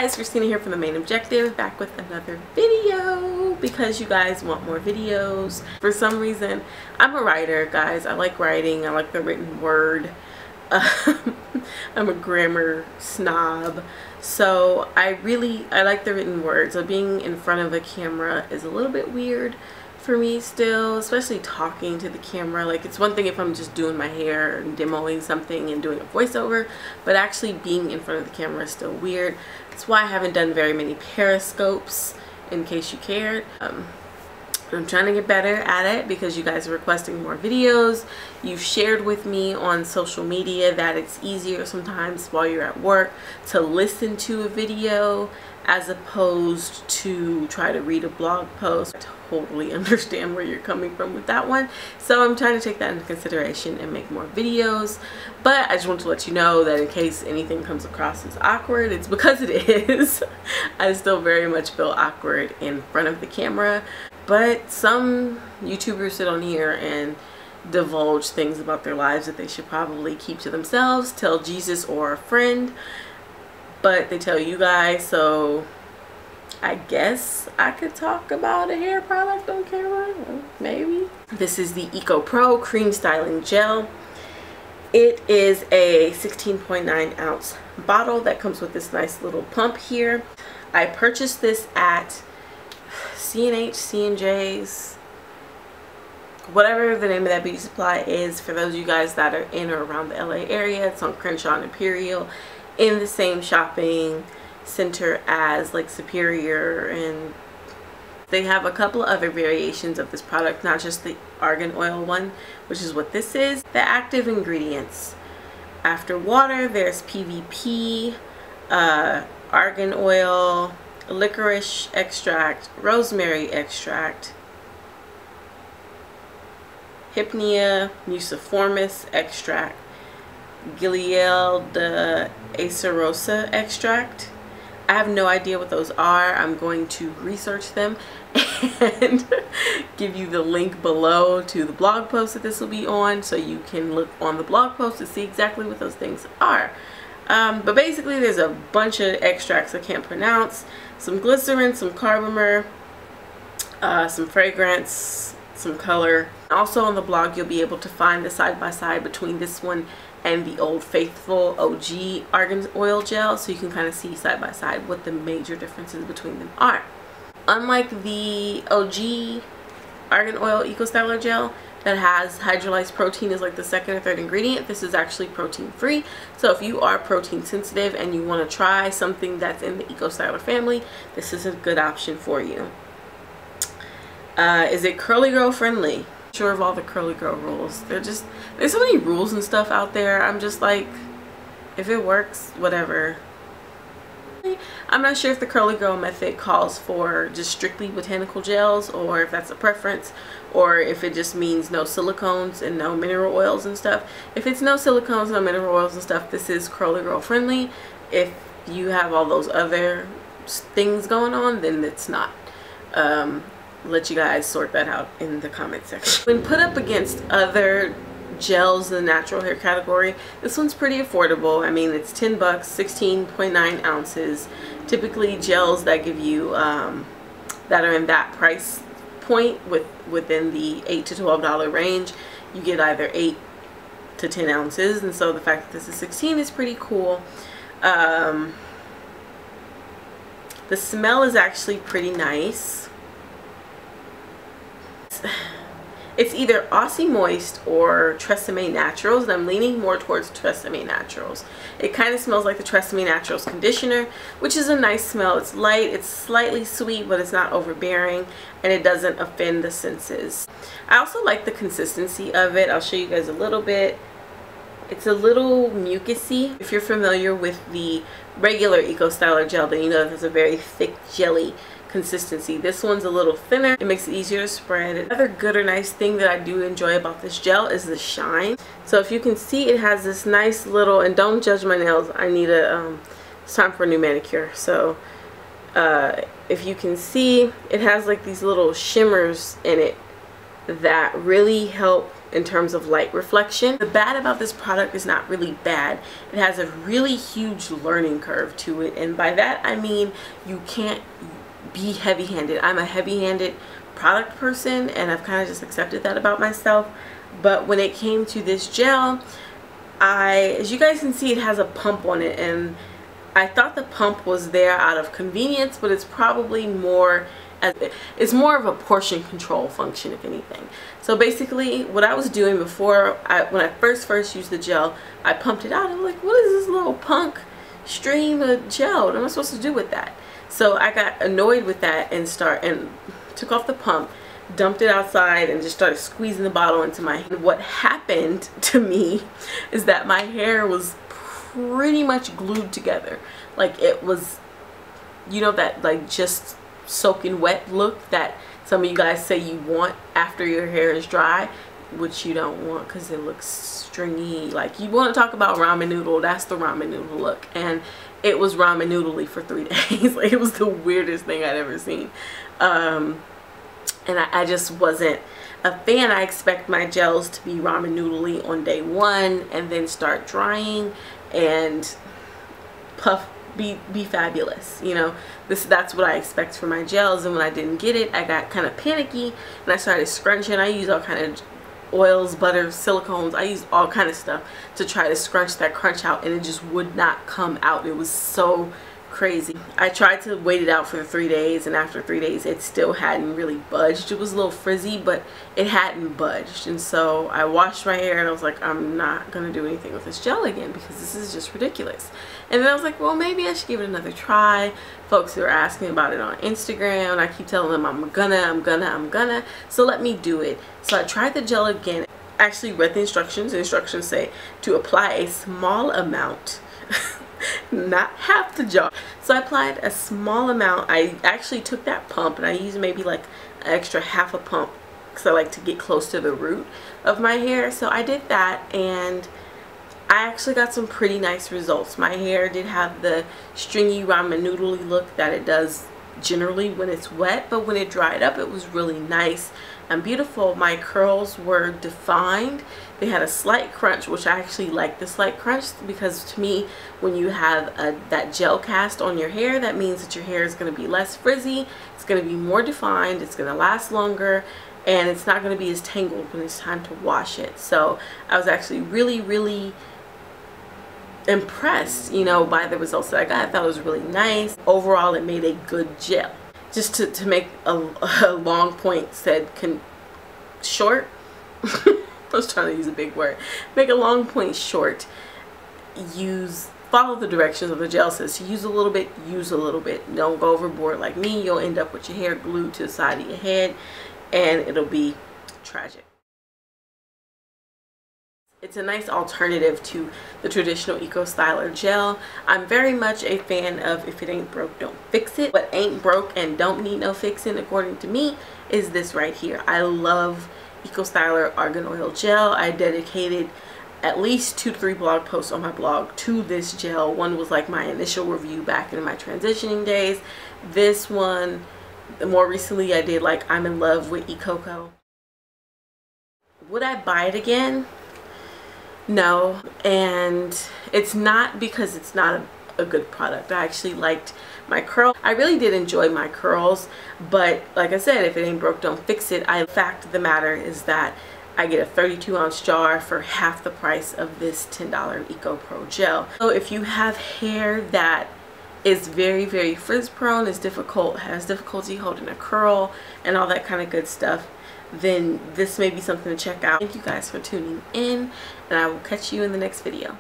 guys, Christina here from The Main Objective, back with another video because you guys want more videos. For some reason, I'm a writer, guys. I like writing. I like the written word. I'm a grammar snob, so I like the written word. So being in front of a camera is a little bit weird for me still, especially talking to the camera. Like, it's one thing if I'm just doing my hair and demoing something and doing a voiceover, but actually being in front of the camera is still weird. That's why I haven't done very many periscopes, in case you cared. I'm trying to get better at it because you guys are requesting more videos. You've shared with me on social media that it's easier sometimes while you're at work to listen to a video as opposed to try to read a blog post. I totally understand where you're coming from with that one. So I'm trying to take that into consideration and make more videos. But I just want to let you know that in case anything comes across as awkward, it's because it is. I still very much feel awkward in front of the camera. But some YouTubers sit on here and divulge things about their lives that they should probably keep to themselves, tell Jesus or a friend, but they tell you guys. So I guess I could talk about a hair product on camera, maybe. This is the Eco Pro Cream Styling Gel. It is a 16.9 ounce bottle that comes with this nice little pump here. I purchased this at C&H, C&J's, whatever the name of that beauty supply is. For those of you guys that are in or around the LA area, it's on Crenshaw and Imperial, in the same shopping center as like Superior, and they have a couple of other variations of this product, not just the argan oil one, which is what this is. The active ingredients: after water, there's PVP, argan oil, licorice extract, rosemary extract, Hypnea muciformis extract, Gilead acerosa extract. I have no idea what those are. I'm going to research them and give you the link below to the blog post that this will be on, so you can look on the blog post to see exactly what those things are. But basically there's a bunch of extracts I can't pronounce. Some glycerin, some carbomer, some fragrance, some color. Also on the blog you'll be able to find the side-by-side between this one and the Old Faithful OG argan oil gel, so you can kind of see side-by-side what the major differences between them are. Unlike the OG argan oil Eco Styler gel that has hydrolyzed protein as like the second or third ingredient, this is actually protein free. So if you are protein sensitive and you want to try something that's in the Eco Styler family, this is a good option for you. Is it curly girl friendly? Sure of all the curly girl rules. There's so many rules and stuff out there. I'm just like, if it works, whatever. I'm not sure if the curly girl method calls for just strictly botanical gels, or if that's a preference, or if it just means no silicones and no mineral oils and stuff. If it's no silicones, no mineral oils and stuff, this is curly girl friendly. If you have all those other things going on, then it's not. Let you guys sort that out in the comment section. When put up against other gels in the natural hair category, this one's pretty affordable. I mean, it's 10 bucks, 16.9 ounces. Typically gels that give you that are in that price point within the $8 to $12 range, you get either 8 to 10 ounces, and so the fact that this is 16 is pretty cool. The smell is actually pretty nice. It's either Aussie Moist or Tresemme Naturals, and I'm leaning more towards Tresemme Naturals. It kind of smells like the Tresemme Naturals conditioner, which is a nice smell. It's light, it's slightly sweet, but it's not overbearing, and it doesn't offend the senses. I also like the consistency of it. I'll show you guys a little bit. It's a little mucusy. If you're familiar with the regular Eco Styler gel, then you know there's a very thick jelly consistency. This one's a little thinner. It makes it easier to spread. Another good or nice thing that I do enjoy about this gel is the shine. So if you can see, it has this nice little, and don't judge my nails, I need a it's time for a new manicure. So if you can see, it has like these little shimmers in it that really help in terms of light reflection. The bad about this product is not really bad. It has a really huge learning curve to it, and by that I mean you can't be heavy-handed. I'm a heavy-handed product person, and I've kind of just accepted that about myself. But when it came to this gel, as you guys can see, it has a pump on it, and I thought the pump was there out of convenience, but it's probably more it's more of a portion control function, if anything. So basically what I was doing before, when I first used the gel, I pumped it out. I'm like, what is this little punk stream of gel? What am I supposed to do with that? So I got annoyed with that and took off the pump, dumped it outside, and just started squeezing the bottle into my hand. What happened to me is that my hair was pretty much glued together. Like, it was, you know, that like just soaking wet look that some of you guys say you want after your hair is dry, which you don't want because it looks stringy. Like, you want to talk about ramen noodle, that's the ramen noodle look. And it was ramen noodly for 3 days. Like, it was the weirdest thing I'd ever seen. And I just wasn't a fan. I expect my gels to be ramen noodly on day 1 and then start drying and be fabulous, you know. That's what I expect for my gels. And when I didn't get it, I got kind of panicky and I started scrunching. I use all kind of oils, butters, silicones. I used all kind of stuff to try to scrunch that crunch out, and it just would not come out. It was so crazy. I tried to wait it out for the 3 days, and after 3 days it still hadn't really budged. It was a little frizzy, but it hadn't budged. And so I washed my hair and I was like, I'm not gonna do anything with this gel again because this is just ridiculous. And then I was like, well, maybe I should give it another try. Folks are asking about it on Instagram, and I keep telling them I'm gonna, so let me do it. So I tried the gel again. I actually read the instructions. The instructions say to apply a small amount not half the jar. So I applied a small amount. I actually took that pump and I used maybe like an extra half a pump because I like to get close to the root of my hair. So I did that, and I actually got some pretty nice results. My hair did have the stringy ramen noodly look that it does generally when it's wet, but when it dried up it was really nice and beautiful. My curls were defined. They had a slight crunch, which I actually like the slight crunch, because to me, when you have that gel cast on your hair, that means that your hair is going to be less frizzy, it's going to be more defined, it's going to last longer, and it's not going to be as tangled when it's time to wash it. So I was actually really impressed, you know, by the results that I got. I thought it was really nice. Overall, it made a good gel. Just to make a long point said short. I was trying to use a big word. Make a long point short. Follow the directions of the gel. Says use a little bit, use a little bit. Don't go overboard like me. You'll end up with your hair glued to the side of your head, and it'll be tragic. It's a nice alternative to the traditional Eco Styler gel. I'm very much a fan of if it ain't broke, don't fix it. What ain't broke and don't need no fixing, according to me, is this right here. I love Eco Styler Argan Oil Gel. I dedicated at least 2 to 3 blog posts on my blog to this gel. One was like my initial review back in my transitioning days. This one, more recently, I did like I'm in love with eCoco. Would I buy it again? No, and it's not because it's not a good product. I actually liked my curl. I really did enjoy my curls, but like I said, if it ain't broke, don't fix it. The fact of the matter is that I get a 32-ounce jar for half the price of this $10 Eco Pro gel. So if you have hair that is very frizz prone, has difficulty holding a curl and all that kind of good stuff, then this may be something to check out. Thank you guys for tuning in, and I will catch you in the next video.